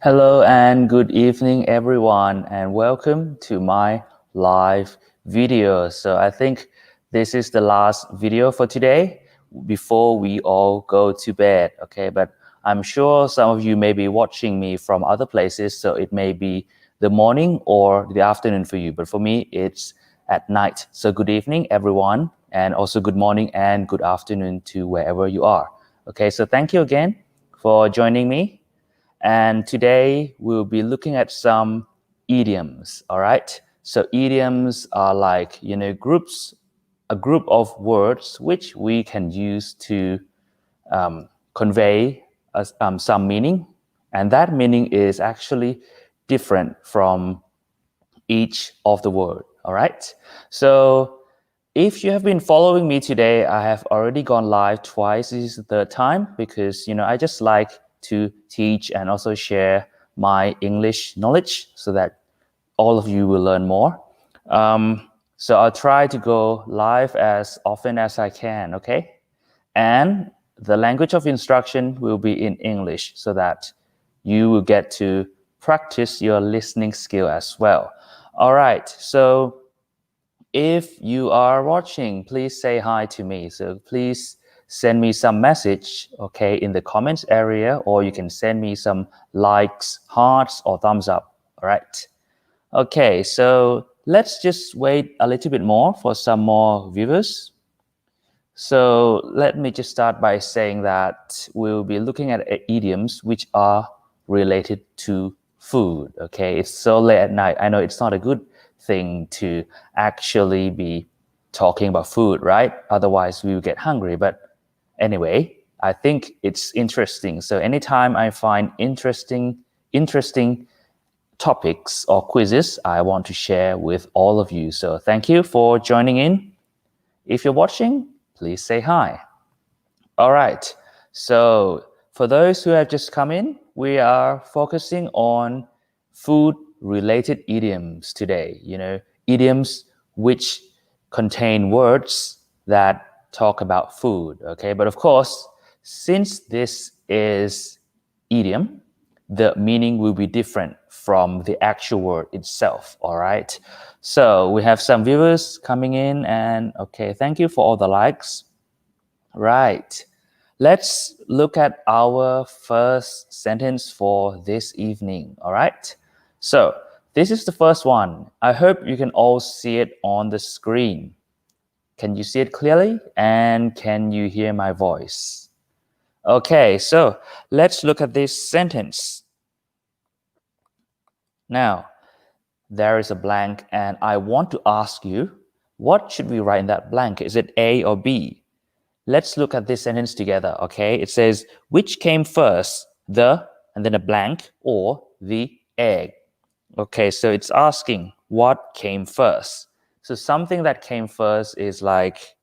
Hello and good evening, everyone, and welcome to my live video. So I think this is the last video for today before we all go to bed, okay? But I'm sure some of you may be watching me from other places, so it may be the morning or the afternoon for you. But for me, it's at night. So good evening, everyone, and also good morning and good afternoon to wherever you are. Okay, so thank you again for joining me. And today we'll be looking at some idioms, all right? So idioms are like, groups, a group of words which we can use to convey some meaning. And that meaning is actually different from each of the word, all right? So if you have been following me today, I have already gone live twice. This is the third time because, I just like to teach and also share my English knowledge so that all of you will learn more. So I'll try to go live as often as I can, okay? And the language of instruction will be in English so that you will get to practice your listening skill as well. All right, so if you are watching, please say hi to me. So please send me some message, okay, in the comments area, or you can send me some likes, hearts, or thumbs up. All right. Okay, so let's just wait a little bit more for some more viewers. So let me just start by saying that we'll be looking at idioms which are related to food. Okay, it's so late at night. I know it's not a good thing to actually be talking about food, right? Otherwise, we will get hungry. But anyway, I think it's interesting. So anytime I find interesting topics or quizzes, I want to share with all of you. So thank you for joining in. If you're watching, please say hi. All right. So for those who have just come in, we are focusing on food-related idioms today. Idioms which contain words that talk about food. Okay, but of course, since this is idiom, the meaning will be different from the actual word itself. All right. So we have some viewers coming in, and okay, thank you for all the likes. Right. Let's look at our first sentence for this evening. All right. So this is the first one. I hope you can all see it on the screen. Can you see it clearly? And can you hear my voice? Okay, so let's look at this sentence. Now, there is a blank and I want to ask you, what should we write in that blank? Is it A or B? Let's look at this sentence together, okay? It says, which came first, the, and then a blank, or the egg? Okay, so it's asking what came first. So something that came first is like,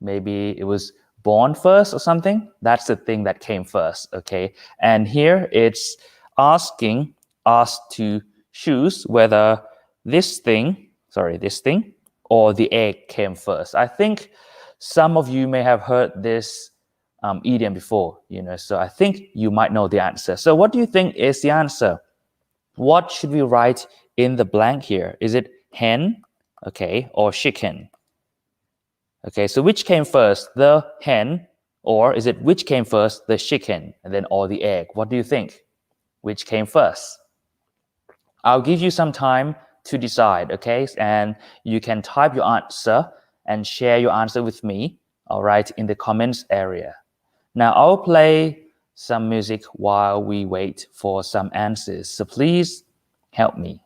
maybe it was born first or something. That's the thing that came first, okay? And here it's asking us to choose whether this thing, or the egg came first. I think some of you may have heard this idiom before, so I think you might know the answer. So what do you think is the answer? What should we write in the blank here? Is it hen, okay, or chicken? Okay, so which came first, the hen, or is it which came first, the chicken, and then or the egg? What do you think? Which came first? I'll give you some time to decide, okay? And you can type your answer and share your answer with me, all right, in the comments area. Now, I'll play some music while we wait for some answers. So please help me.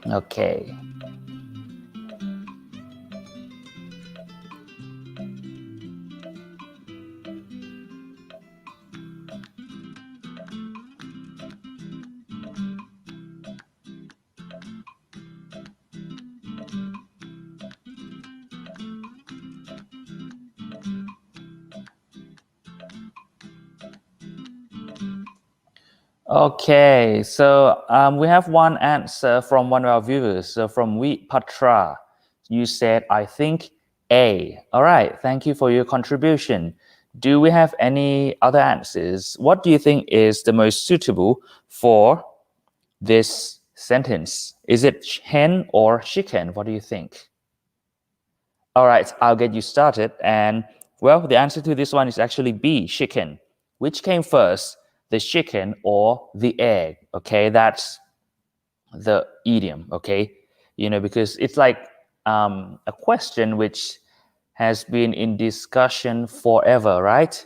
Okay. Okay, so we have one answer from one of our viewers. So from Patra, you said, I think A. All right, thank you for your contribution. Do we have any other answers? What do you think is the most suitable for this sentence? Is it hen or chicken? What do you think? All right, I'll get you started. And well, the answer to this one is actually B, chicken. Which came first, the chicken or the egg? Okay, that's the idiom, okay? Because it's like a question which has been in discussion forever, right?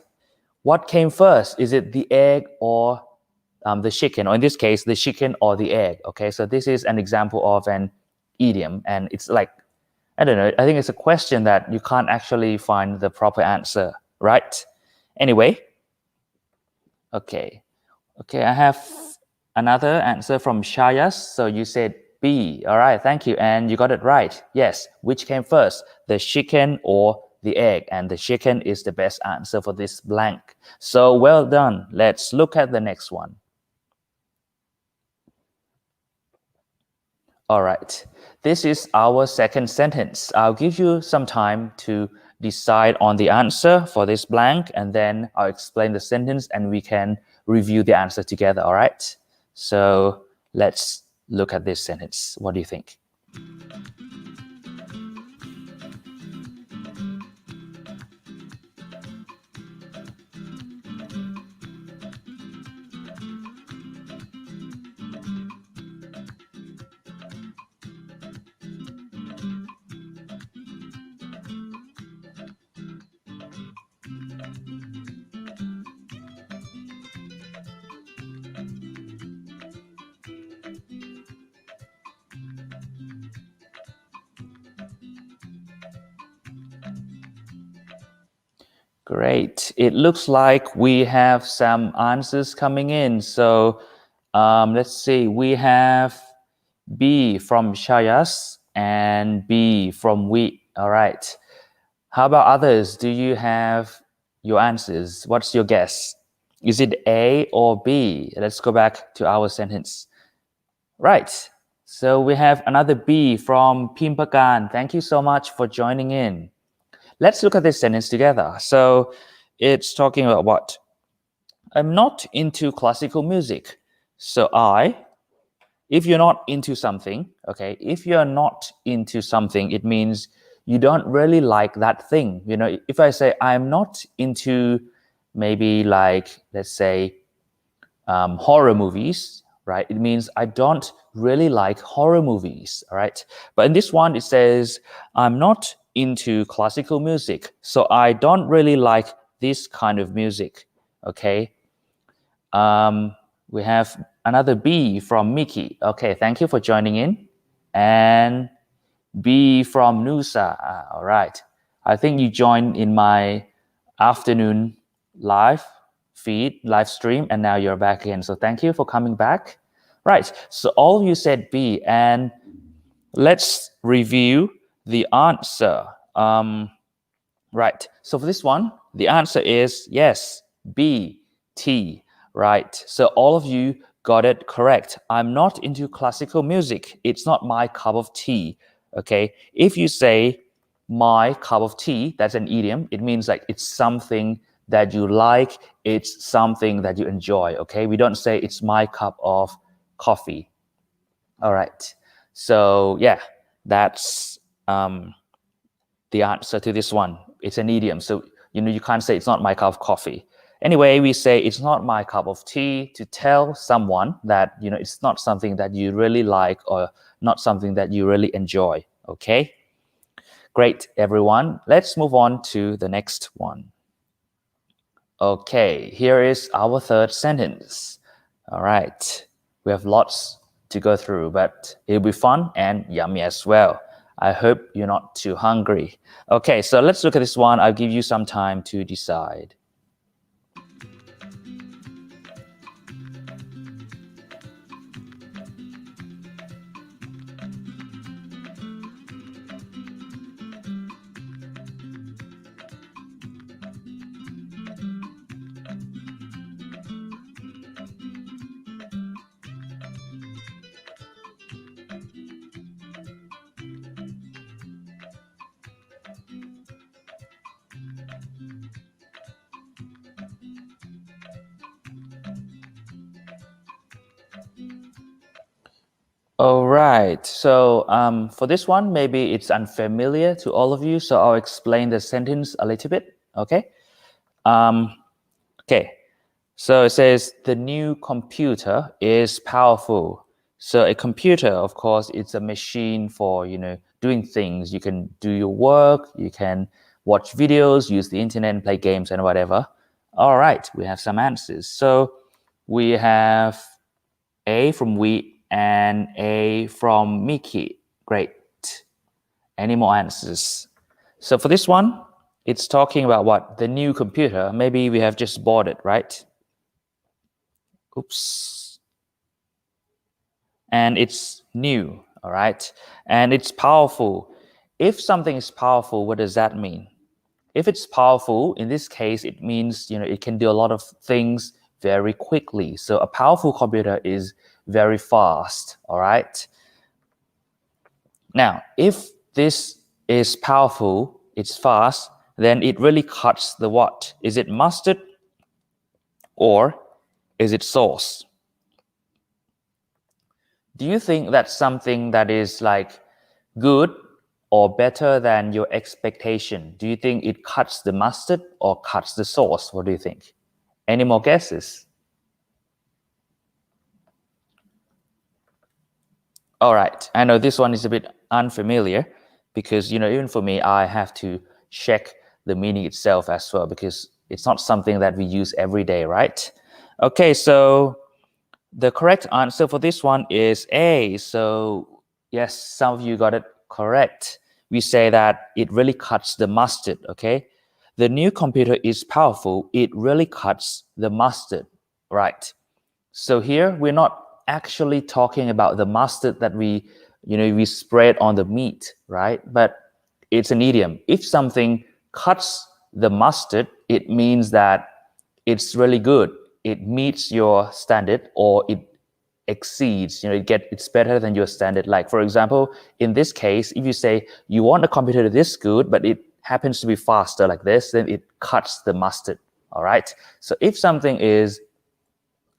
What came first? Is it the egg or the chicken? Or in this case, the chicken or the egg, okay? So this is an example of an idiom, and it's like, I don't know, I think it's a question that you can't actually find the proper answer, right? Anyway, okay, I have another answer from Shayas. So you said B. All right, thank you. And you got it right. Yes, which came first, the chicken or the egg? And the chicken is the best answer for this blank. So well done. Let's look at the next one. All right, this is our second sentence. I'll give you some time to decide on the answer for this blank, and then I'll explain the sentence and we can review the answer together, all right? So let's look at this sentence. What do you think? Great. It looks like we have some answers coming in. So let's see. We have B from Shayas and B from Wheat. All right. How about others? Do you have your answers? What's your guess? Is it A or B? Let's go back to our sentence. Right. So we have another B from Pimpakan. Thank you so much for joining in. Let's look at this sentence together. So it's talking about what? I'm not into classical music. So if you're not into something, okay, if you're not into something, it means you don't really like that thing. If I say I'm not into maybe like, let's say, horror movies, right? It means I don't really like horror movies, all right? But in this one, it says, I'm not into classical music, so I don't really like this kind of music, okay? We have another B from Mickey. Okay, thank you for joining in. And B from Nusa. All right. I think you joined in my afternoon live live stream, and now you're back again. So thank you for coming back. Right. So all of you said B, and let's review the answer. Right. So for this one, the answer is yes, B, T. Right. So all of you got it correct. I'm not into classical music. It's not my cup of tea. Okay. If you say my cup of tea, that's an idiom. It means like it's something that you like. It's something that you enjoy. Okay. We don't say it's my cup of coffee. All right. So yeah, that's the answer to this one. It's an idiom. So, you can't say it's not my cup of coffee. Anyway, we say it's not my cup of tea to tell someone that, it's not something that you really like or not something that you really enjoy. Okay? Great, everyone. Let's move on to the next one. Okay, here is our third sentence. All right. We have lots to go through, but it'll be fun and yummy as well. I hope you're not too hungry. Okay, so let's look at this one. I'll give you some time to decide. All right, so for this one, maybe it's unfamiliar to all of you, so I'll explain the sentence a little bit, okay? Okay, so it says the new computer is powerful. So a computer, of course, it's a machine for, doing things. You can do your work, you can watch videos, use the internet, and play games and whatever. All right, we have some answers. So we have A from we and A from Mickey. Great. Any more answers? So for this one, it's talking about what? The new computer. Maybe we have just bought it, right? Oops. And it's new, all right? And it's powerful. If something is powerful, what does that mean? If it's powerful, in this case, it means, it can do a lot of things very quickly. So a powerful computer is very fast, all right? Now, if this is powerful, it's fast, then it really cuts the what? Is it mustard or is it sauce? Do you think that's something that is like good or better than your expectation? Do you think it cuts the mustard or cuts the sauce? What do you think? Any more guesses? All right, I know this one is a bit unfamiliar because, even for me, I have to check the meaning itself as well because it's not something that we use every day, right? Okay, so the correct answer for this one is A. So yes, some of you got it correct. We say that it really cuts the mustard, okay? The new computer is powerful. It really cuts the mustard, right? So here we're not actually talking about the mustard that we spread on the meat, right? But it's an idiom. If something cuts the mustard, it means that it's really good. It meets your standard or it exceeds, it's better than your standard. Like for example, in this case, if you say you want a computer this good, but it happens to be faster like this, then it cuts the mustard, all right? So if something is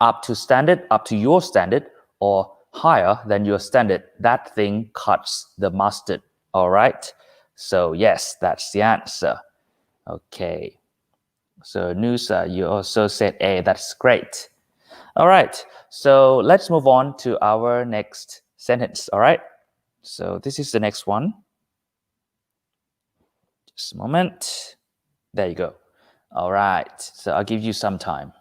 up to standard, up to your standard, or higher than your standard, that thing cuts the mustard, all right? So yes, that's the answer. Okay. So Nusa, you also said A. That's great. All right, so let's move on to our next sentence. All right, so this is the next one. Just a moment. There you go. All right, so I'll give you some time.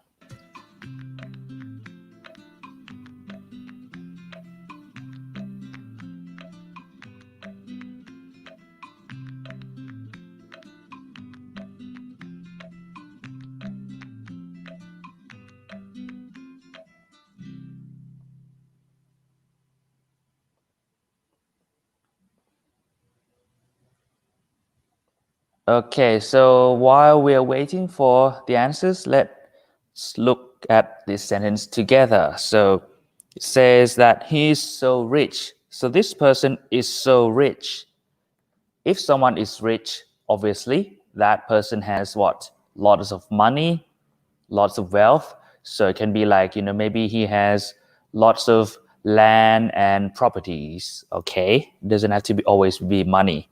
Okay, so while we are waiting for the answers, let's look at this sentence together. So it says that he is so rich. So this person is so rich. If someone is rich, obviously that person has what? Lots of money, lots of wealth. So it can be like, maybe he has lots of land and properties. Okay, it doesn't have to be always be money.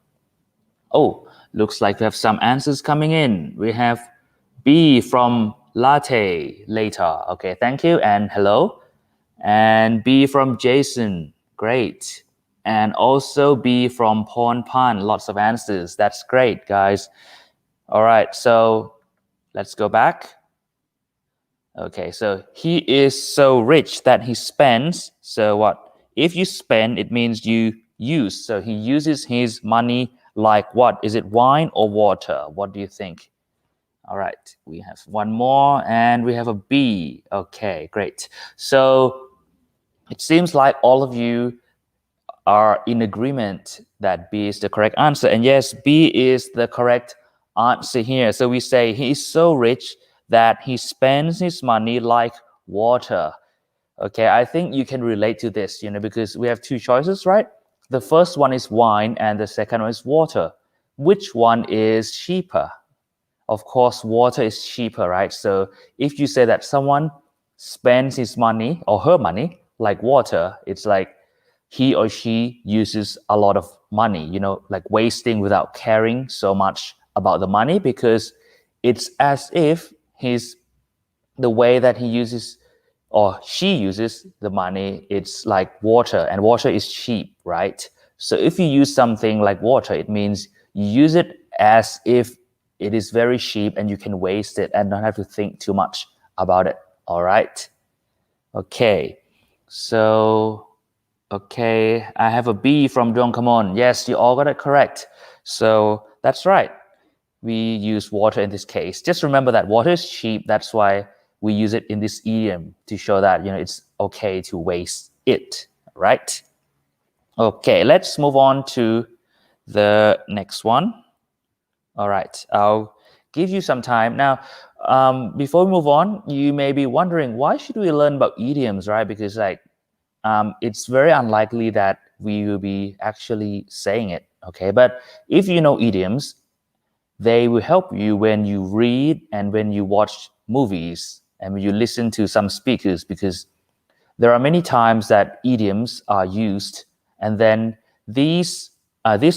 Oh, looks like we have some answers coming in. We have B from latte later. Okay, thank you and hello. And B from Jason. Great. And also B from Porn Pan. Lots of answers. That's great, guys. All right, so let's go back. Okay, so he is so rich that he spends. So what? If you spend, it means you use. So he uses his money like what? Is it wine or water? What do you think? All right, we have one more and we have a B. Okay, great. So it seems like all of you are in agreement that B is the correct answer. And yes, B is the correct answer here. So we say he is so rich that he spends his money like water. Okay, I think you can relate to this, because we have two choices, right? The first one is wine and the second one is water. Which one is cheaper? Of course, water is cheaper, right? So if you say that someone spends his money or her money like water, it's like he or she uses a lot of money, like wasting without caring so much about the money, because it's as if the way that he uses or she uses the money, it's like water, and water is cheap, right? So if you use something like water, it means you use it as if it is very cheap and you can waste it and don't have to think too much about it. All right. Okay. So, okay, I have a B from Don Kamon. Yes, you all got it correct. So that's right. We use water in this case. Just remember that water is cheap. That's why we use it in this idiom to show that, it's okay to waste it, right? Okay, let's move on to the next one. All right, I'll give you some time. Now, before we move on, you may be wondering, why should we learn about idioms, right? Because it's very unlikely that we will be actually saying it, okay? But if you know idioms, they will help you when you read and when you watch movies and when you listen to some speakers, because there are many times that idioms are used, and then this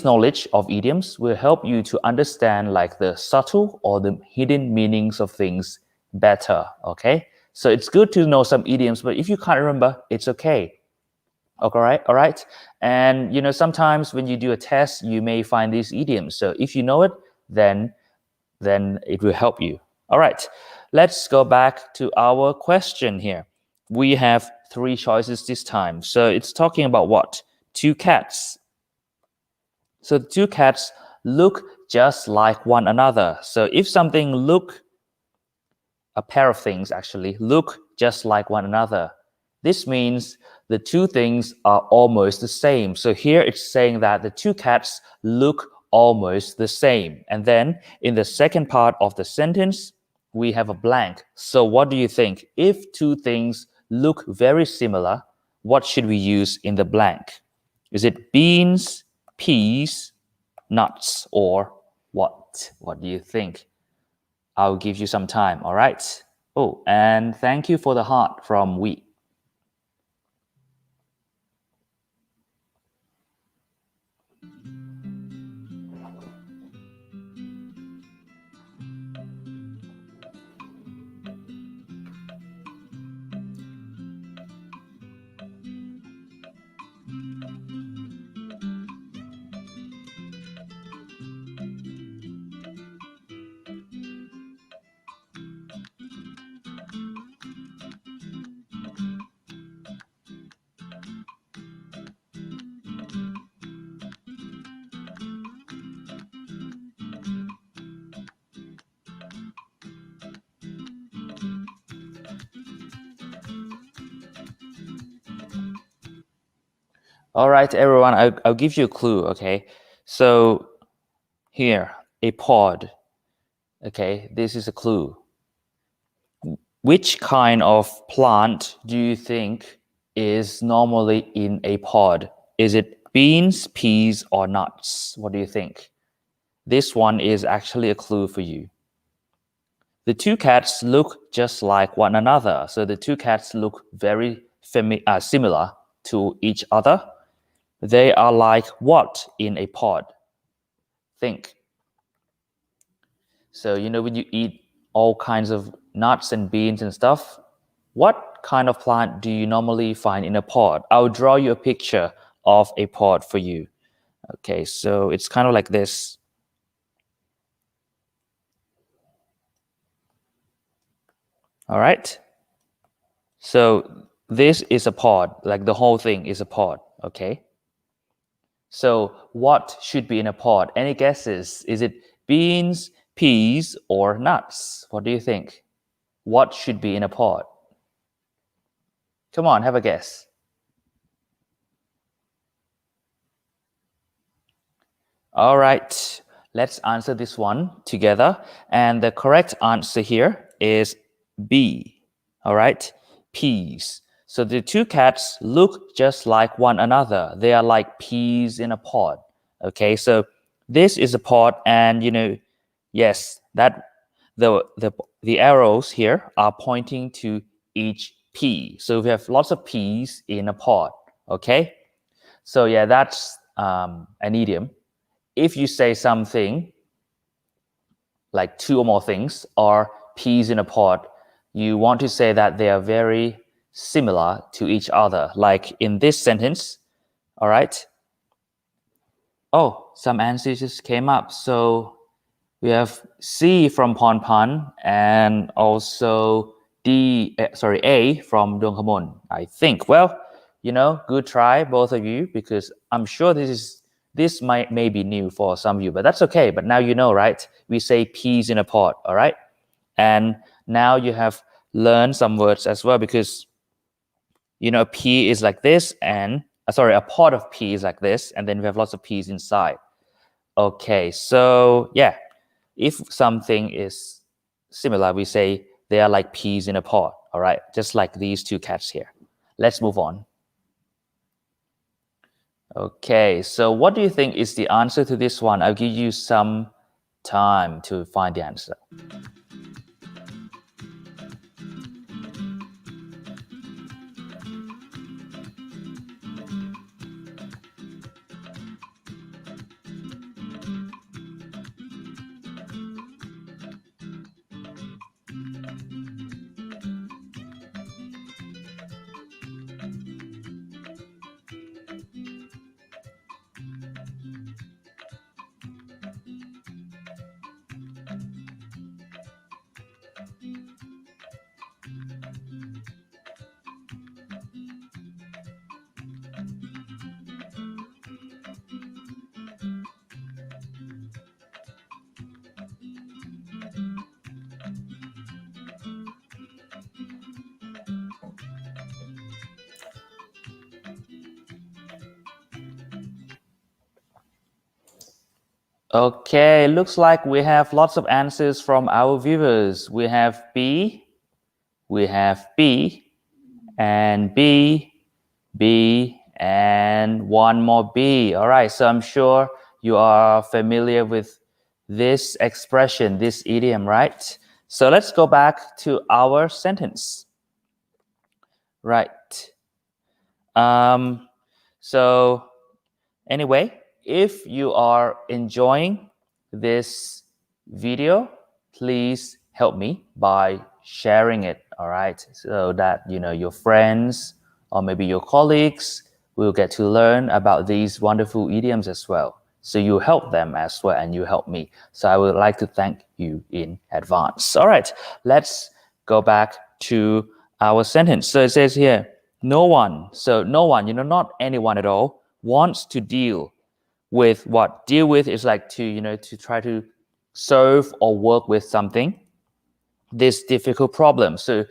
knowledge of idioms will help you to understand like the subtle or the hidden meanings of things better. Okay, so it's good to know some idioms, but if you can't remember, it's okay. All right. And sometimes when you do a test, you may find these idioms. So if you know it, then it will help you. All right, let's go back to our question here. We have three choices this time. So it's talking about what? Two cats. So the two cats look just like one another. So if something a pair of things actually look just like one another, this means the two things are almost the same. So here it's saying that the two cats look almost the same. And then in the second part of the sentence, we have a blank. So what do you think? If two things look very similar, what should we use in the blank? Is it beans, peas, nuts, or what? What do you think? I'll give you some time, all right? Oh, and thank you for the heart from We. All right, everyone, I'll give you a clue, okay? So here, a pod, okay? This is a clue. Which kind of plant do you think is normally in a pod? Is it beans, peas, or nuts? What do you think? This one is actually a clue for you. The two cats look just like one another. So the two cats look very similar to each other. They are like what in a pod? Think. So, when you eat all kinds of nuts and beans and stuff, what kind of plant do you normally find in a pod? I'll draw you a picture of a pod for you. Okay, so it's kind of like this. All right. So this is a pod, like the whole thing is a pod. Okay. So what should be in a pod? Any guesses? Is it beans, peas, or nuts? What do you think? What should be in a pod? Come on, have a guess. All right, let's answer this one together. And the correct answer here is B. All right, peas. So the two cats look just like one another. They are like peas in a pod. Okay, so this is a pod, and yes, that the arrows here are pointing to each pea. So we have lots of peas in a pod. Okay, so yeah, that's an idiom. If you say something like two or more things or peas in a pod, you want to say that they are very similar to each other. Like in this sentence, all right? Oh, some answers just came up. So we have C from Ponpan and also A from Dongkamon, I think. Well, good try, both of you, because I'm sure this may be new for some of you, but that's okay. But now you know, right? We say peas in a pod, all right? And now you have learned some words as well, because a pea is like this, and a pod of pea is like this, and then we have lots of peas inside. Okay, so yeah, if something is similar, we say they are like peas in a pod, all right? Just like these two cats here. Let's move on. Okay, so what do you think is the answer to this one? I'll give you some time to find the answer. Okay, looks like we have lots of answers from our viewers. We have B, we have B, and B, B, and one more B. All right, so I'm sure you are familiar with this expression, this idiom, right? So let's go back to our sentence. Right. So anyway, if you are enjoying this video, please help me by sharing it, all right? So that, your friends or maybe your colleagues will get to learn about these wonderful idioms as well. So you help them as well, and you help me. So I would like to thank you in advance. All right, let's go back to our sentence. So it says here, no one, so no one, not anyone at all, wants to deal with what? Deal with is like to, to try to solve or work with something, this difficult problem. So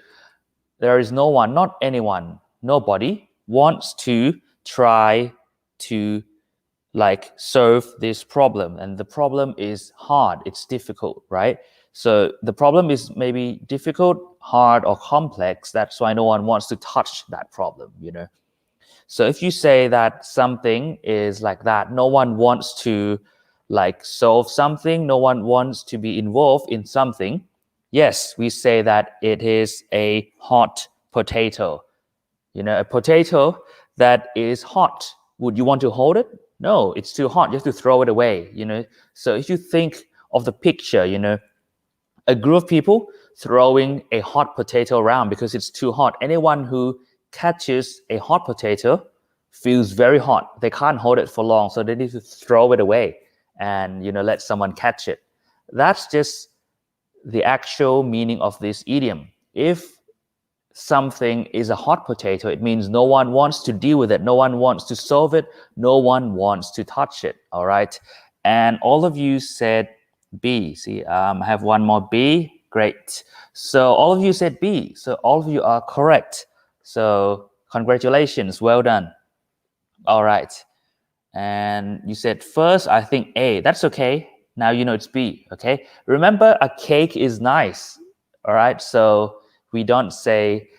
there is no one, not anyone, nobody wants to try to like solve this problem, and the problem is hard, it's difficult, right? So the problem is maybe difficult, hard, or complex. That's why no one wants to touch that problem, you know. So if you say that something is like that, no one wants to like solve something, no one wants to be involved in something, yes, we say that it is a hot potato. You know, a potato that is hot, would you want to hold it? No, it's too hot, you have to throw it away, you know. So if you think of the picture, you know, a group of people throwing a hot potato around because it's too hot. Anyone who catches a hot potato feels very hot. They can't hold it for long, so they need to throw it away and, you know, let someone catch it. That's just the actual meaning of this idiom. If something is a hot potato, it means no one wants to deal with it, no one wants to solve it, no one wants to touch it. All right, and all of you said B. See, I have one more B. Great. So all of you said B. So all of you are correct. So congratulations, well done. All right, and you said first, I think A. That's okay. Now you know it's B. Okay, remember, a cake is nice. All right, so we don't say,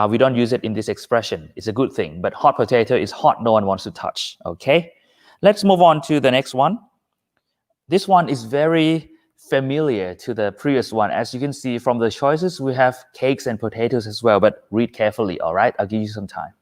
we don't use it in this expression. It's a good thing. But hot potato is hot, no one wants to touch. Okay, let's move on to the next one. This one is very familiar to the previous one. As you can see from the choices, we have cakes and potatoes as well, but read carefully, all right? I'll give you some time.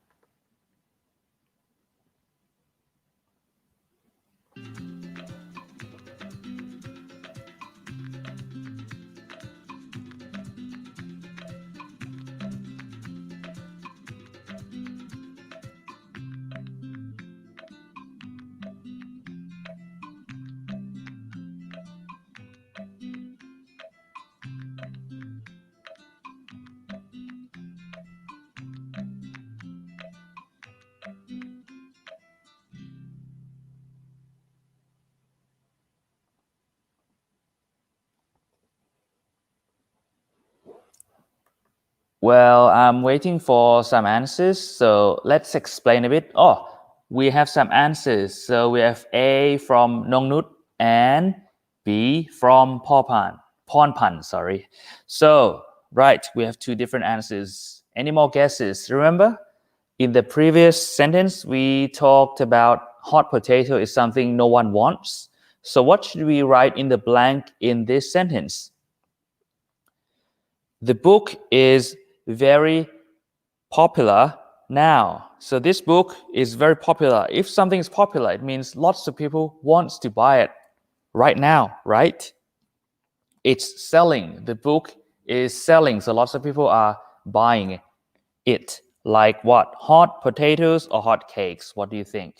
Well, I'm waiting for some answers, so let's explain a bit. Oh, we have some answers. So we have A from Nongnut and B from Pornpan, sorry. So, right, we have two different answers. Any more guesses? Remember, in the previous sentence, we talked about hot potato is something no one wants. So what should we write in the blank in this sentence? The book is very popular now. So this book is very popular. If something is popular, it means lots of people want to buy it right now, right? It's selling. The book is selling, so lots of people are buying it. Like what? Hot potatoes or hot cakes? What do you think?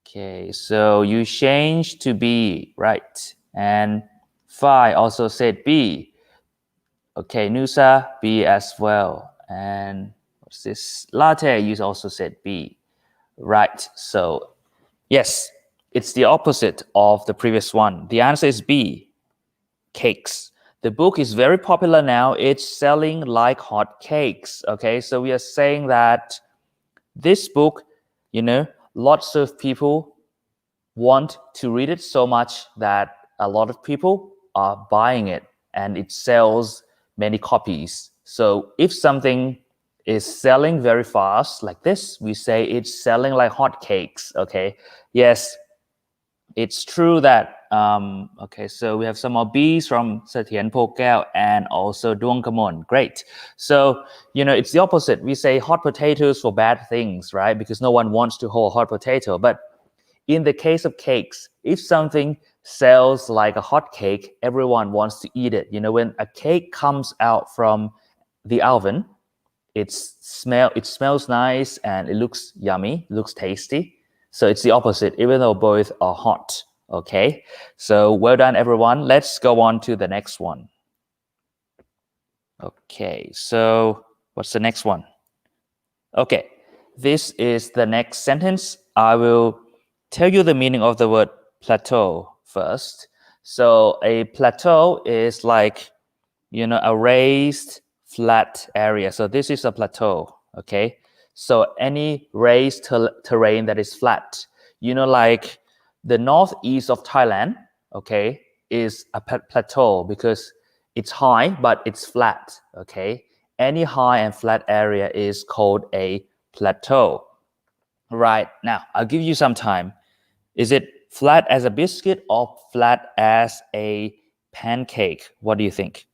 Okay, so you changed to B, right? And Phi also said B. Okay, Nusa, B as well. And what's this? Latte, you also said B. Right, so yes, it's the opposite of the previous one. The answer is B, cakes. The book is very popular now. It's selling like hot cakes. Okay, so we are saying that this book, you know, lots of people want to read it so much that a lot of people are buying it and it sells many copies. So if something is selling very fast like this, we say it's selling like hotcakes. Okay, yes, it's true that okay, so we have some more B's from Satien Pokao and also Duong Kamon. Great. So, you know, it's the opposite. We say hot potatoes for bad things, right? Because no one wants to hold a hot potato. But in the case of cakes, if something sells like a hot cake, everyone wants to eat it. You know, when a cake comes out from the oven, it smells nice and it looks yummy, looks tasty. So it's the opposite, even though both are hot. Okay, so well done, everyone. Let's go on to the next one. Okay, so what's the next one? Okay, this is the next sentence. I will tell you the meaning of the word plateau first. So a plateau is like, you know, a raised flat area. So this is a plateau. Okay, So any raised terrain that is flat, like the northeast of Thailand, okay, is a plateau because it's high, but it's flat, okay? Any high and flat area is called a plateau. Right, now I'll give you some time. Is it flat as a biscuit or flat as a pancake? What do you think?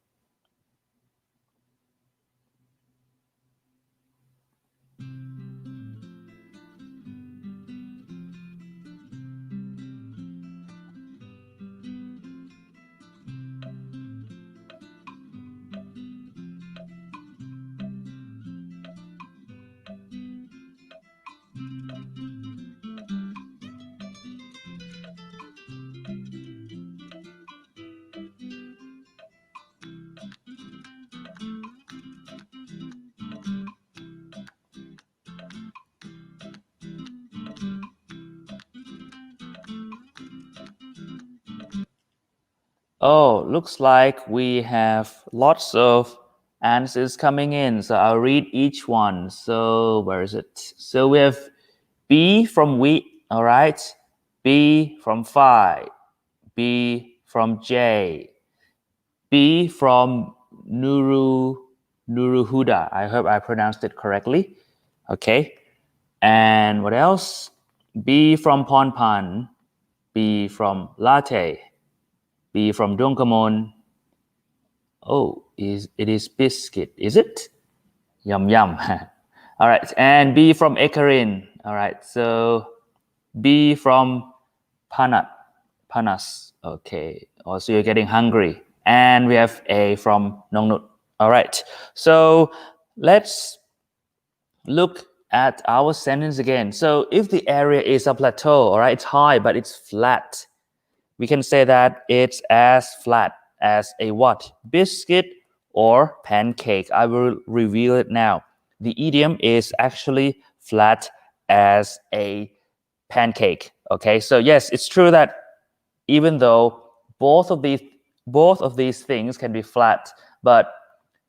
Oh, looks like we have lots of answers coming in. So I'll read each one. So where is it? So we have B from wheat, all right? B from phi, B from J, B from Nuruhuda. I hope I pronounced it correctly. Okay. And what else? B from Ponpan, B from Latte, B from Dunkamon. Oh, it is biscuit, is it? Yum yum. All right, and B from Ekarin. All right, so B from Panas. Okay, also you're getting hungry. And we have A from Nongnut. All right, so let's look at our sentence again. So if the area is a plateau, all right, it's high, but it's flat. We can say that it's as flat as a what? Biscuit or pancake. I will reveal it now. The idiom is actually flat as a pancake. Okay, so yes, it's true that even though both of these things can be flat, but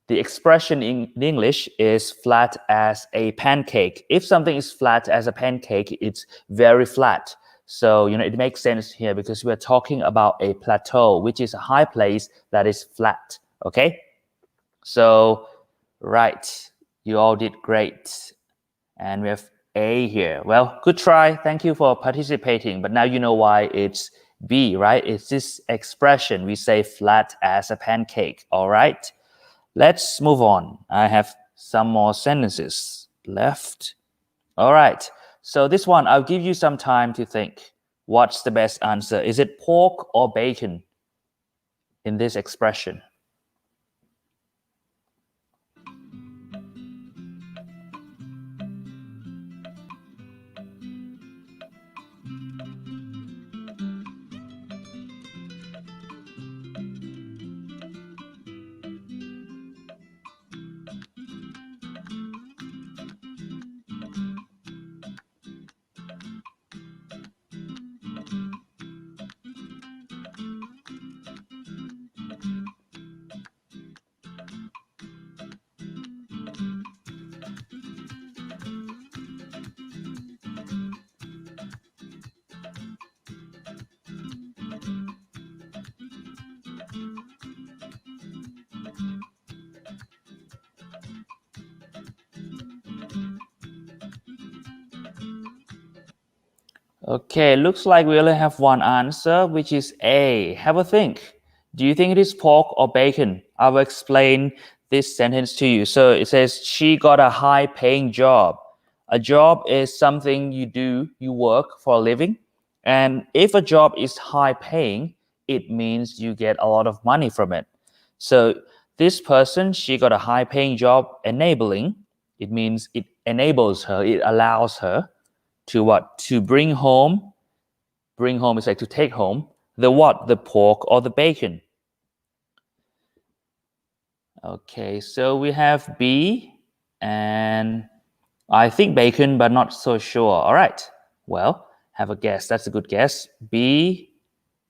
the expression in English is flat as a pancake. If something is flat as a pancake, it's very flat. So, it makes sense here because we're talking about a plateau, which is a high place that is flat. Okay? So, right. You all did great. And we have A here. Well, good try. Thank you for participating. But now you know why it's B, right? It's this expression. We say flat as a pancake. All right? Let's move on. I have some more sentences left. All right. So this one, I'll give you some time to think. What's the best answer? Is it pork or bacon in this expression? Okay, looks like we only have one answer, which is A. Have a think. Do you think it is pork or bacon? I will explain this sentence to you. So it says, she got a high paying job. A job is something you do, you work for a living. And if a job is high paying, it means you get a lot of money from it. So this person, she got a high paying job enabling. It means it enables her, it allows her to what? To bring home. Bring home is like to take home the what? The pork or the bacon. Okay, so we have B and I think bacon, but not so sure. All right. Well, have a guess. That's a good guess. B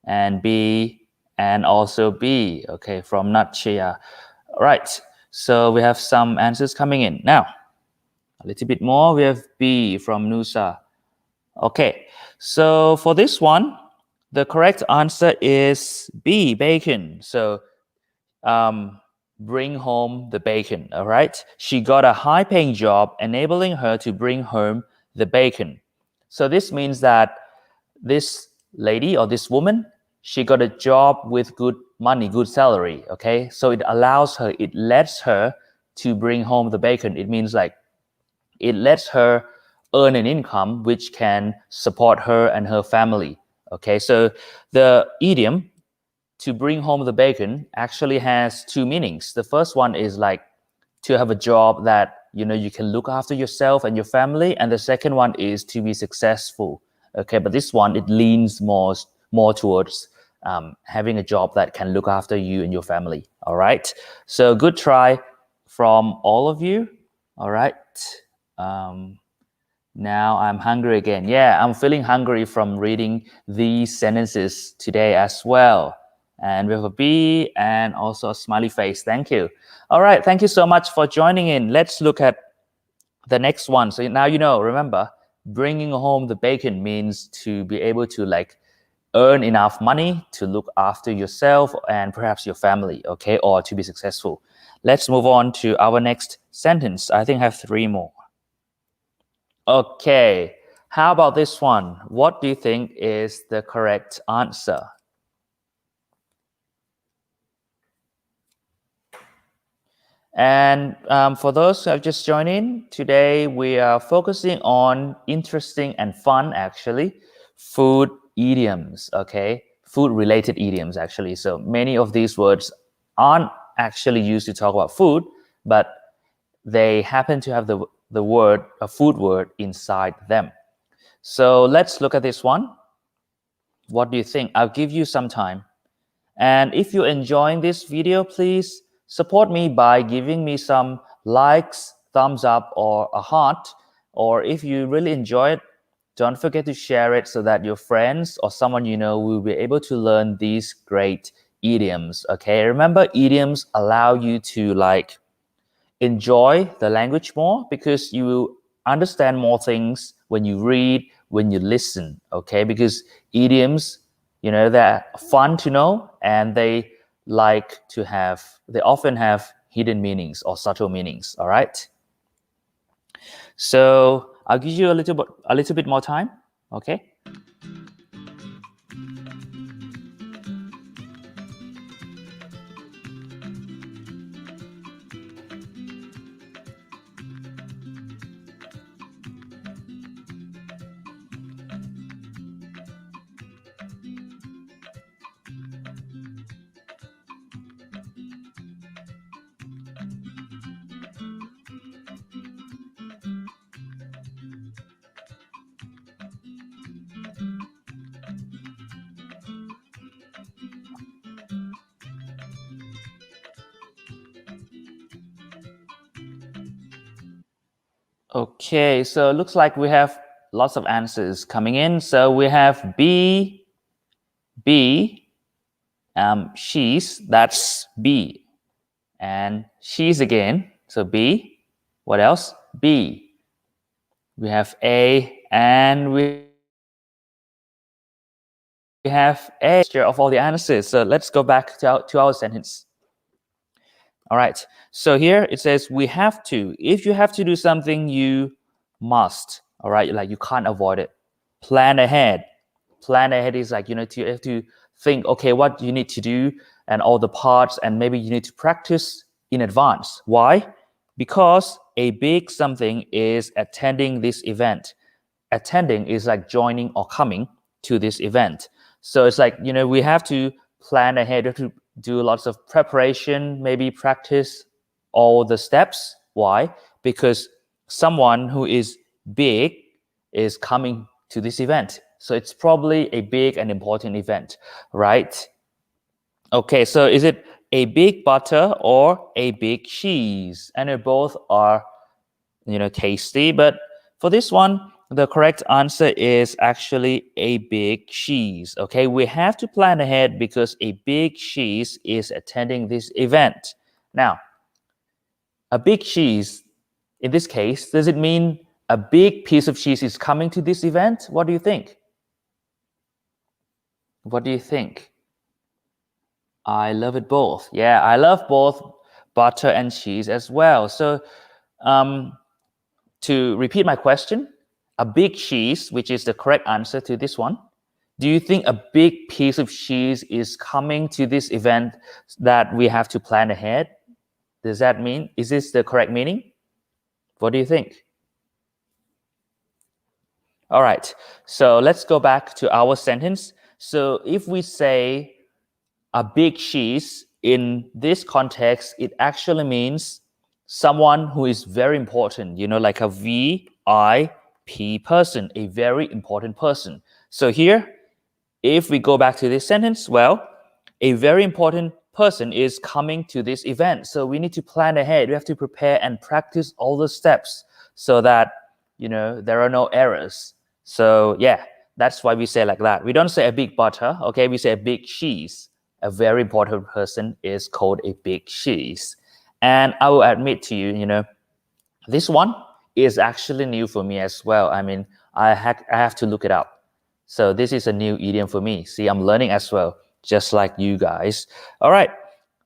and also B. Okay, from Natchia. All right. So we have some answers coming in. Now, A little bit more. We have B from Nusa. Okay, so for this one, the correct answer is B, bacon. So bring home the bacon, all right? She got a high-paying job, enabling her to bring home the bacon. So this means that this lady or this woman, she got a job with good money, good salary, okay? So it allows her, it lets her to bring home the bacon. It means like it lets her earn an income which can support her and her family, okay? So the idiom to bring home the bacon actually has two meanings. The first one is like to have a job that you can look after yourself and your family, and the second one is to be successful. Okay, but this one it leans more towards having a job that can look after you and your family. All right, so good try from all of you. All right. Now I'm hungry again. Yeah, I'm feeling hungry from reading these sentences today as well. And we have a B and also a smiley face. Thank you. All right, thank you so much for joining in. Let's look at the next one. So now remember, bringing home the bacon means to be able to like earn enough money to look after yourself and perhaps your family, okay, or to be successful. Let's move on to our next sentence. I think I have 3 more. Okay, how about this one? What do you think is the correct answer? And for those who have just joined in, today we are focusing on interesting and fun, actually, food idioms, okay? Food-related idioms, actually. So many of these words aren't actually used to talk about food, but they happen to have the word, a food word inside them. So let's look at this one. What do you think? I'll give you some time. And if you're enjoying this video, please support me by giving me some likes, thumbs up, or a heart. Or if you really enjoy it, don't forget to share it so that your friends or someone you know will be able to learn these great idioms. Okay, remember, idioms allow you to like enjoy the language more because you will understand more things when you read, when you listen, okay? Because idioms, they're fun to know and they often have hidden meanings or subtle meanings, all right? So I'll give you a little bit more time, okay? Okay, so it looks like we have lots of answers coming in. So we have B, she's, that's B. And she's again, so B. What else? B. We have A, and we have A of all the answers. So let's go back to our sentence. All right, so here it says we have to. If you have to do something, you must. All right, like you can't avoid it. Plan ahead. Plan ahead is like, you have to think, okay, what you need to do and all the parts, and maybe you need to practice in advance. Why? Because a big something is attending this event. Attending is like joining or coming to this event. So it's like, we have to plan ahead, we have to do lots of preparation, maybe practice all the steps. Why? Because someone who is big is coming to this event. So it's probably a big and important event, right? Okay, so is it a big butter or a big cheese? And they both are, tasty. But for this one, the correct answer is actually a big cheese. Okay, we have to plan ahead because a big cheese is attending this event. Now, a big cheese in this case, does it mean a big piece of cheese is coming to this event? What do you think? What do you think? I love it both. Yeah, I love both butter and cheese as well. So to repeat my question, a big cheese, which is the correct answer to this one. Do you think a big piece of cheese is coming to this event that we have to plan ahead? Does that mean, is this the correct meaning? What do you think? All right, so let's go back to our sentence. So if we say a big cheese in this context, it actually means someone who is very important, like a VIP person, a very important person. So here, if we go back to this sentence, well, a very important person is coming to this event. So we need to plan ahead. We have to prepare and practice all the steps so that, there are no errors. So yeah, that's why we say like that. We don't say a big butter, okay? We say a big cheese. A very important person is called a big cheese. And I will admit to you, this one is actually new for me as well. I mean, I have to look it up. So this is a new idiom for me. See, I'm learning as well, just like you guys. All right.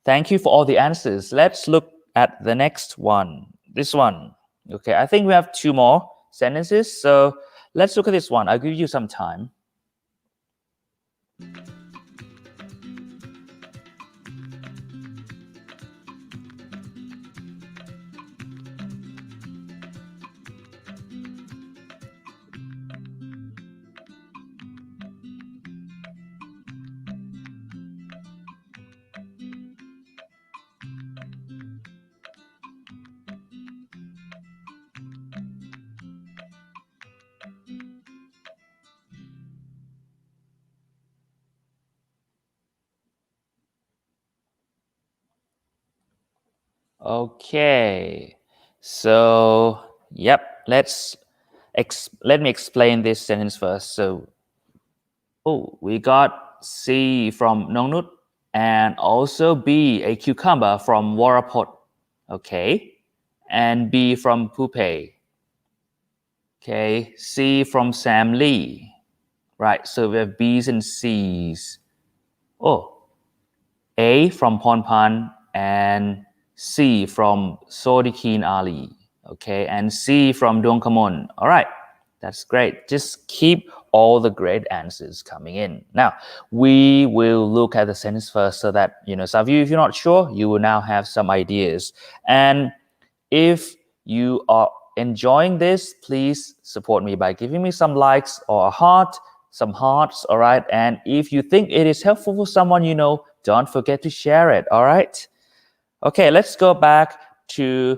Thank you for all the answers. Let's look at the next one. This one. Okay, I think we have 2 more sentences. So let's look at this one. I'll give you some time. Okay, so yep, let me explain this sentence first. So, we got C from Nongnut and also B, a cucumber from Warapot. Okay, and B from Pupe. Okay, C from Sam Lee. Right, so we have B's and C's. A from Ponpan and C from Sodikin Ali. Okay, and C from Dongkamon. All right, that's great. Just keep all the great answers coming in. Now, we will look at the sentence first so that, some of you, if you're not sure, you will now have some ideas. And if you are enjoying this, please support me by giving me some likes or a heart, some hearts, all right? And if you think it is helpful for someone you know, don't forget to share it, all right? Okay, let's go back to,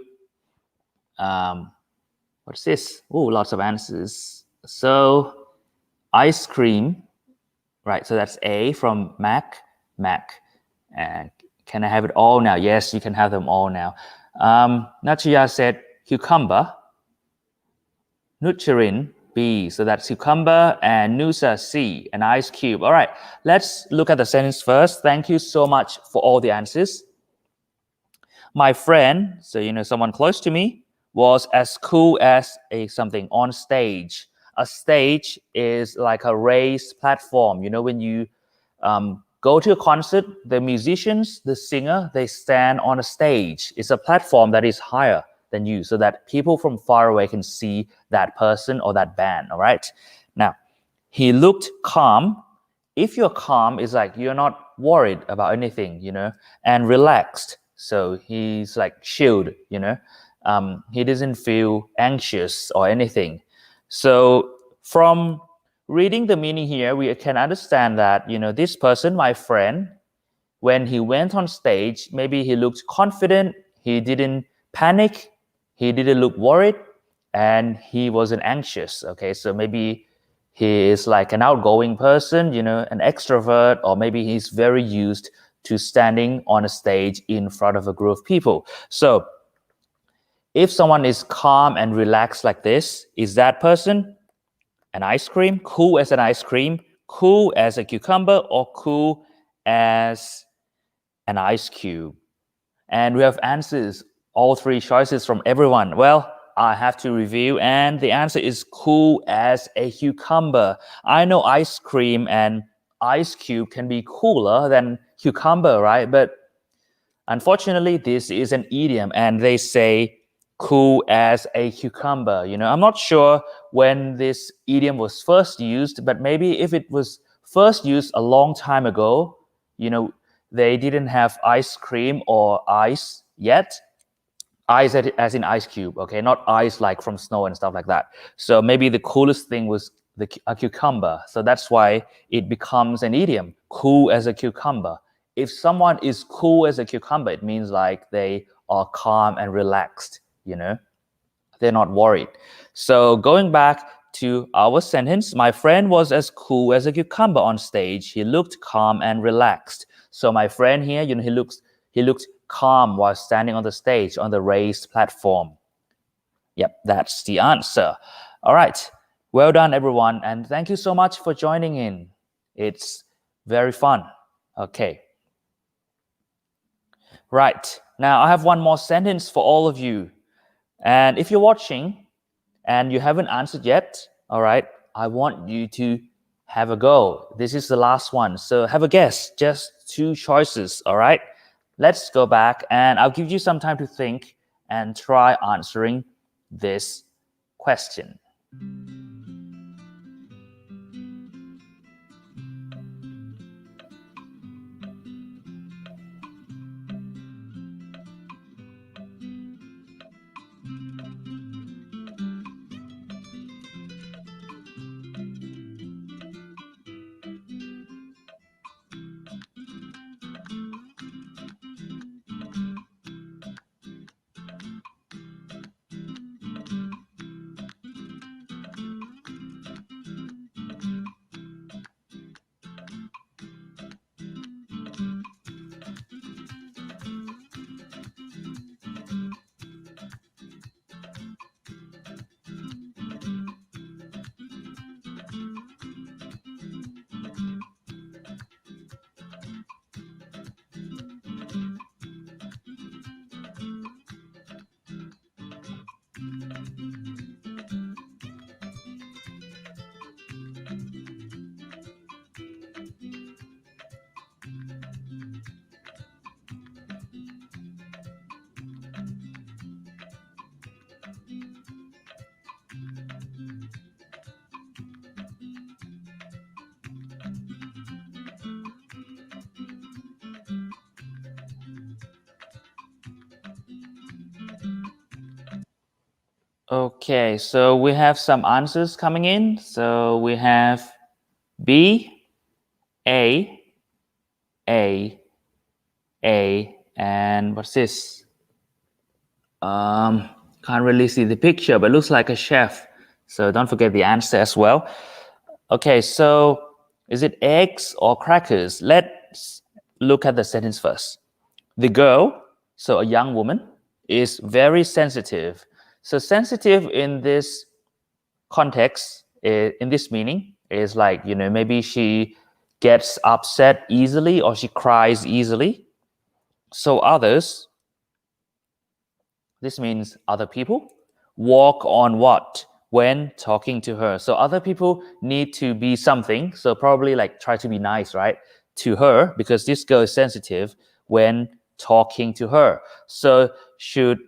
what's this? Oh, lots of answers. So, ice cream, right? So that's A from Mac. And can I have it all now? Yes, you can have them all now. Nachaya said cucumber. Nutririn, B. So that's cucumber, and Nusa, C, an ice cube. All right, let's look at the sentence first. Thank you so much for all the answers. My friend, so someone close to me, was as cool as something on stage. A stage is like a raised platform. When you go to a concert, the musicians, the singer, they stand on a stage. It's a platform that is higher than you so that people from far away can see that person or that band, all right? Now, he looked calm. If you're calm, it's like you're not worried about anything, and relaxed. So he's like chilled, he doesn't feel anxious or anything. So from reading the meaning here, we can understand that, this person, my friend, when he went on stage, maybe he looked confident, he didn't panic, he didn't look worried, and he wasn't anxious. Okay, so maybe he is like an outgoing person, an extrovert, or maybe he's very used to standing on a stage in front of a group of people. So if someone is calm and relaxed like this, is that person an ice cream, cool as an ice cream, cool as a cucumber, or cool as an ice cube? And we have answers, all 3 choices from everyone. Well, I have to review, and the answer is cool as a cucumber. I know ice cream and ice cube can be cooler than cucumber, right? But unfortunately, this is an idiom, and they say cool as a cucumber. I'm not sure when this idiom was first used, but maybe if it was first used a long time ago, they didn't have ice cream or ice yet. Ice as in ice cube, okay, not ice like from snow and stuff like that. So maybe the coolest thing was a cucumber. So that's why it becomes an idiom, cool as a cucumber. If someone is cool as a cucumber, it means like they are calm and relaxed, they're not worried. So going back to our sentence, my friend was as cool as a cucumber on stage. He looked calm and relaxed. So my friend here, he looked calm while standing on the stage on the raised platform. Yep, that's the answer. All right. Well done, everyone. And thank you so much for joining in. It's very fun. Okay. Right. Now I have one more sentence for all of you. And if you're watching and you haven't answered yet, all right, I want you to have a go. This is the last one. So have a guess, just 2 choices, all right? Let's go back and I'll give you some time to think and try answering this question. Okay, so we have some answers coming in. So we have B, A, A, and what's this? Can't really see the picture, but looks like a chef. So don't forget the answer as well. Okay, so is it eggs or crackers? Let's look at the sentence first. The girl, so a young woman, is very sensitive. So sensitive in this context, in this meaning, is like, maybe she gets upset easily or she cries easily. So others, this means other people, walk on what? When talking to her. So other people need to be something. So probably like try to be nice, right? To her, because this girl is sensitive when talking to her. So should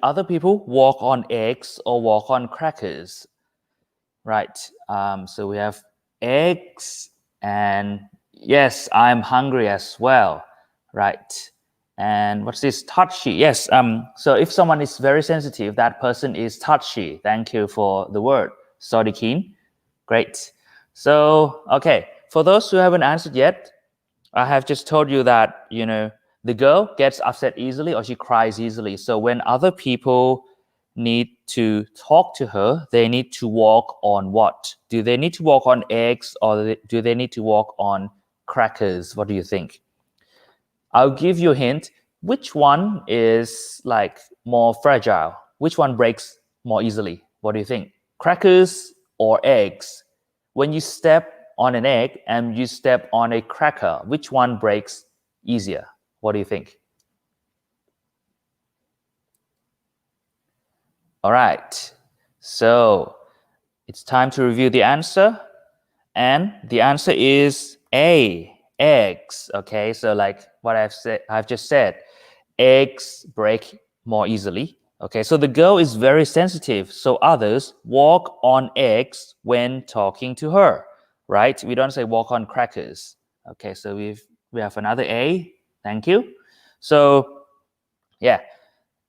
other people walk on eggs or walk on crackers? Right. So we have eggs, and yes, I'm hungry as well. Right. And what's this? Touchy. Yes. So if someone is very sensitive, that person is touchy. Thank you for the word. Sorry, Keen. Great. So, okay. For those who haven't answered yet, I have just told you that, the girl gets upset easily or she cries easily. So when other people need to talk to her, they need to walk on what? Do they need to walk on eggs or do they need to walk on crackers? What do you think? I'll give you a hint. Which one is like more fragile? Which one breaks more easily? What do you think? Crackers or eggs? When you step on an egg and you step on a cracker, which one breaks easier? What do you think? All right. So it's time to review the answer. And the answer is A, eggs. Okay, so like what I've just said, eggs break more easily. Okay, so the girl is very sensitive, so others walk on eggs when talking to her, right? We don't say walk on crackers. Okay, so we have another A. Thank you. So yeah,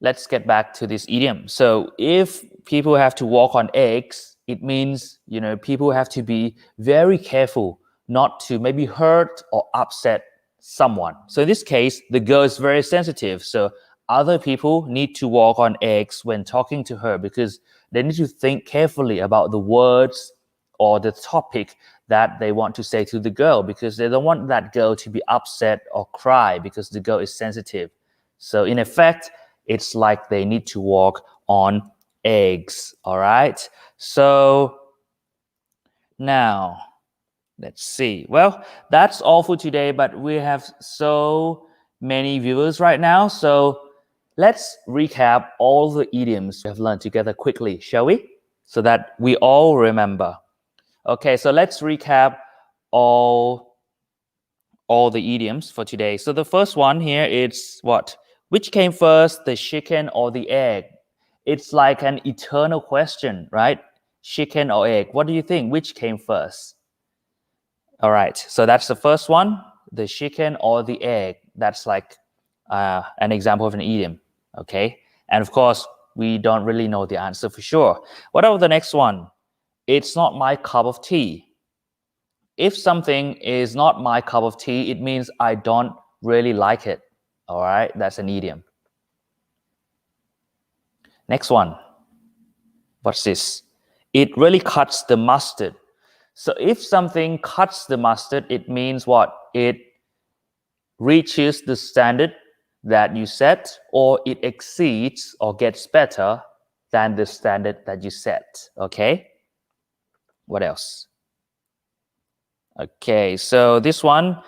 let's get back to this idiom. So if people have to walk on eggs, it means, people have to be very careful not to maybe hurt or upset someone. So in this case, the girl is very sensitive. So other people need to walk on eggs when talking to her because they need to think carefully about the words or the topic that they want to say to the girl because they don't want that girl to be upset or cry because the girl is sensitive. So in effect, it's like they need to walk on eggs. All right. So now let's see. Well, that's all for today, but we have so many viewers right now. So let's recap all the idioms we have learned together quickly, shall we? So that we all remember. Okay, so let's recap all the idioms for today. So the first one here is what? Which came first, the chicken or the egg? It's like an eternal question, right? Chicken or egg? What do you think? Which came first? All right, so that's the first one, the chicken or the egg. That's like an example of an idiom, okay? And of course, we don't really know the answer for sure. What about the next one? It's not my cup of tea. If something is not my cup of tea, it means I don't really like it. All right, that's an idiom. Next one. What's this? It really cuts the mustard. So if something cuts the mustard, it means what? It reaches the standard that you set, or it exceeds or gets better than the standard that you set. Okay? What else? Okay, so this one,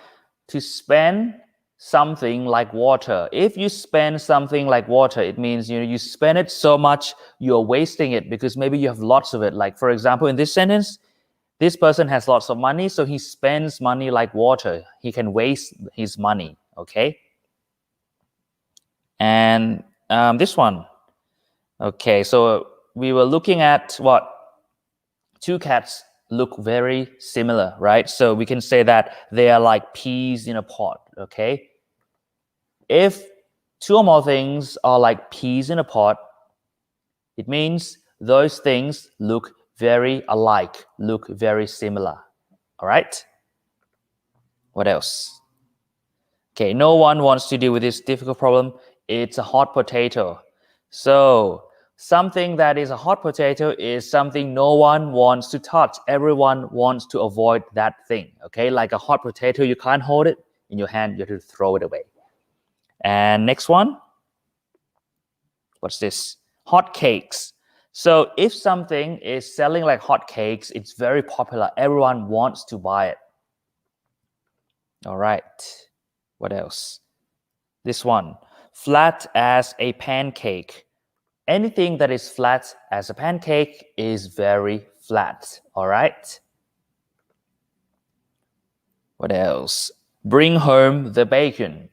to spend something like water. If you spend something like water, it means you spend it so much you're wasting it because maybe you have lots of it. Like for example, in this sentence, this person has lots of money, so he spends money like water. He can waste his money. Okay. And this one. Okay, so we were looking at what? Two cats look very similar, right? So we can say that they are like peas in a pot, okay? If two or more things are like peas in a pot, it means those things look very alike, look very similar, all right? What else? Okay, no one wants to deal with this difficult problem. It's a hot potato. So something that is a hot potato is something no one wants to touch. Everyone wants to avoid that thing. Okay, like a hot potato, you can't hold it in your hand, you have to throw it away. And next one. What's this? Hot cakes. So if something is selling like hot cakes, it's very popular. Everyone wants to buy it. All right. What else? This one. Flat as a pancake. Anything that is flat as a pancake is very flat. All right. What else? Bring home the bacon.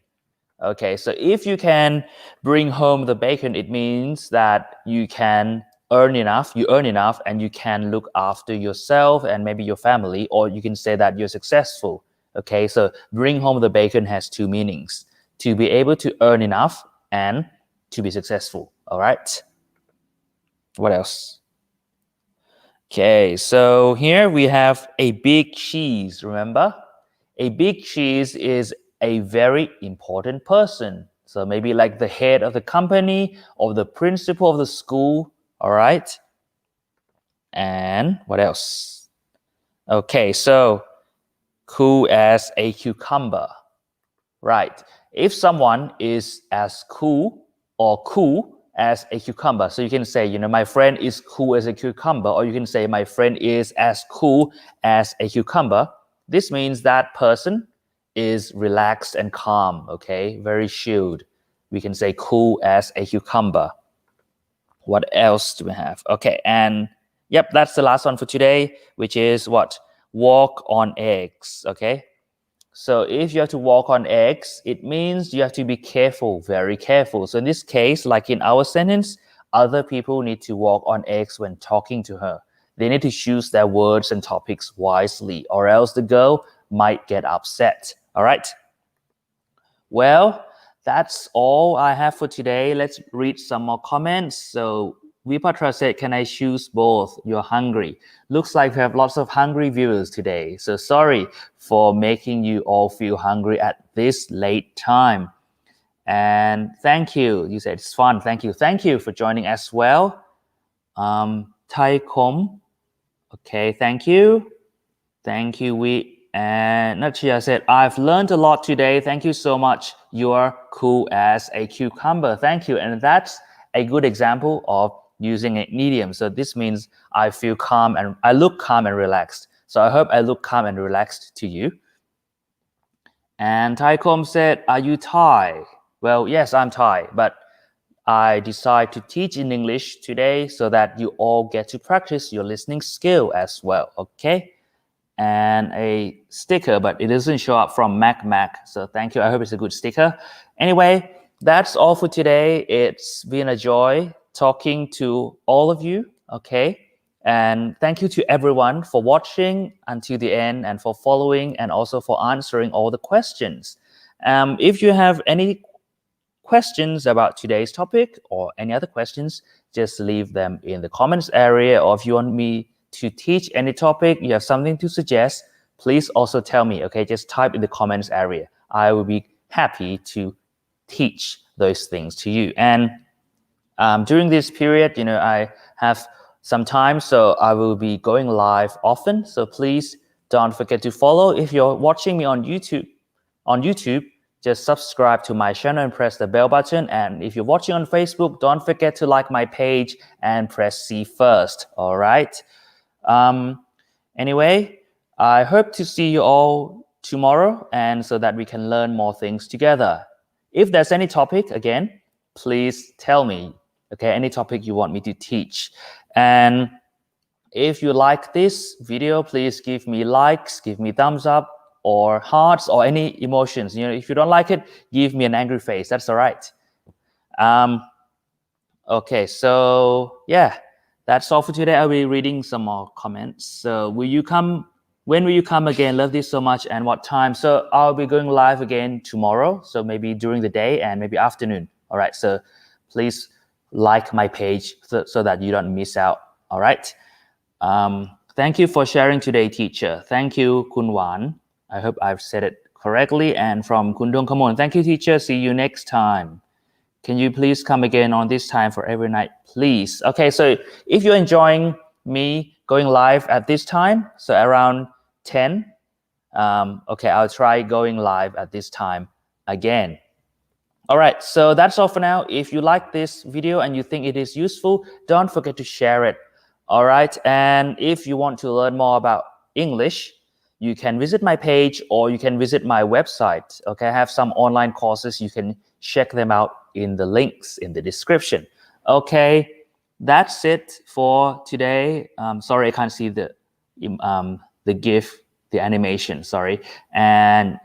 Okay, so if you can bring home the bacon, it means that you can earn enough, and you can look after yourself and maybe your family, or you can say that you're successful. Okay, so bring home the bacon has two meanings: to be able to earn enough and to be successful. All right. What else? Okay, so here we have a big cheese, remember? A big cheese is a very important person. So maybe like the head of the company or the principal of the school, all right? And what else? Okay, so cool as a cucumber, right? If someone is as cool or cool as a cucumber, so you can say, my friend is cool as a cucumber, or you can say my friend is as cool as a cucumber. This means that person is relaxed and calm, okay? Very chilled. We can say cool as a cucumber. What else do we have? Okay, and yep, that's the last one for today, which is what? Walk on eggs. Okay, so if you have to walk on eggs, it means you have to be careful, very careful. So in this case, like in our sentence, other people need to walk on eggs when talking to her. They need to choose their words and topics wisely, or else the girl might get upset. All right. Well, that's all I have for today. Let's read some more comments. So Vipatra said, can I choose both? You're hungry. Looks like we have lots of hungry viewers today. So sorry for making you all feel hungry at this late time. And thank you. You said it's fun. Thank you. Thank you for joining as well. Tai Kom. Okay, thank you. Thank you, and Nachia said, I've learned a lot today. Thank you so much. You're cool as a cucumber. Thank you. And that's a good example of using an idiom. So this means I feel calm and I look calm and relaxed. So I hope I look calm and relaxed to you. And Taikom said, are you Thai? Well, yes, I'm Thai, but I decide to teach in English today so that you all get to practice your listening skill as well. Okay. And a sticker, but it doesn't show up from Mac. So thank you. I hope it's a good sticker. Anyway, that's all for today. It's been a joy talking to all of you. Okay. And thank you to everyone for watching until the end and for following and also for answering all the questions. If you have any questions about today's topic or any other questions, just leave them in the comments area, or if you want me to teach any topic, you have something to suggest, please also tell me. Okay, just type in the comments area. I will be happy to teach those things to you. And during this period, I have some time, so I will be going live often. So please don't forget to follow. If you're watching me on YouTube, just subscribe to my channel and press the bell button. And if you're watching on Facebook, don't forget to like my page and press see first. All right. Anyway, I hope to see you all tomorrow, and so that we can learn more things together. If there's any topic, again, please tell me. Okay, any topic you want me to teach. And if you like this video, please give me likes, give me thumbs up, or hearts, or any emotions. If you don't like it, give me an angry face. That's all right. Okay, so yeah, that's all for today. I'll be reading some more comments. So when will you come again? Love this so much. And what time? So I'll be going live again tomorrow. So maybe during the day and maybe afternoon. All right, so please like my page so that you don't miss out. All right. Thank you for sharing today, teacher. Thank you, Kun Wan. I hope I've said it correctly. And from Kundong Kamon, thank you, teacher. See you next time. Can you please come again on this time for every night, please? Okay, so if you're enjoying me going live at this time, so around 10, okay, I'll try going live at this time again. All right, so that's all for now. If you like this video and you think it is useful, don't forget to share it. All right, and if you want to learn more about English, you can visit my page or you can visit my website. Okay, I have some online courses. You can check them out in the links in the description. Okay, that's it for today. Sorry, I can't see the GIF, the animation, sorry. And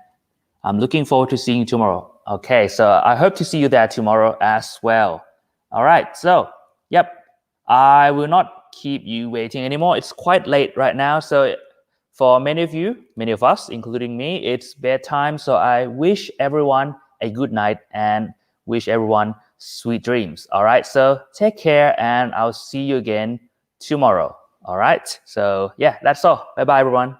I'm looking forward to seeing you tomorrow. Okay, so I hope to see you there tomorrow as well. All right, so, yep, I will not keep you waiting anymore. It's quite late right now, so for many of you, many of us, including me, it's bedtime. So I wish everyone a good night and wish everyone sweet dreams. All right, so take care and I'll see you again tomorrow. All right, so yeah, that's all. Bye-bye, everyone.